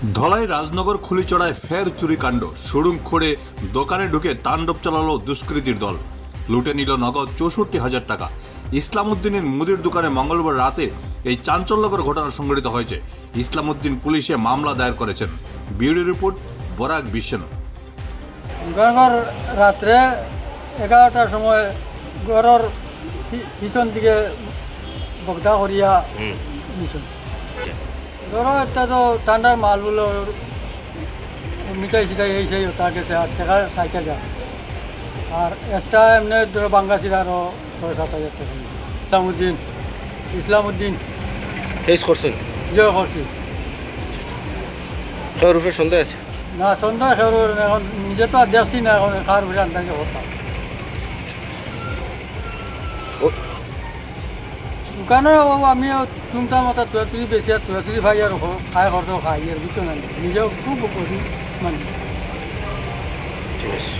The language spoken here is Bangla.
ধলাই রাজনগর খুলিচড়ায় ফের চুরিকাণ্ড। শোরুম খুঁড়ে দোকানে ঢুকে তাণ্ডব চালালো দুষ্কৃতীর দল। লুটে নিল নগদ 64,000 টাকা। ইসলামউদ্দিনের মুদির দোকানে মঙ্গলবার রাতে এই চাঞ্চল্যকর ঘটনা সংঘটিত হয়েছে। ইসলামউদ্দিন পুলিশে মামলা দায়ের করেছেন। ব্যুরো রিপোর্ট, বরাক বিশ্বন। রাত্রে 11টার সময় ঘরের পিছন দিকে বগদা করিয়া নিছেন। ধরো একটা তো ঠান্ডার মালগুলো মিঠাই সিটাই এই সেই তার কাছে 8 টাকা সাইকেল যায়, আর এক্সট্রা এমনি ধরো বাঙ্গাসির আরও 6-7 হাজার টাকা। ইসলামউদ্দিন কেস করছেন? জয় করছি। রূপের সন্দেহ আছে না, সন্ধ্যা এখন নিজে তো আর দেখছি না, এখন খাওয়ার ভিড়ে আন্দাজে করতাম। দোকানে আমিও শুনতাম ওটা তুয়াতুরি বেশি, আর তুয়াতুরি ভাই আর খাই করতো খাই আর বুঝতো না, নিজেও খুব করি মানে। ঠিক আছে।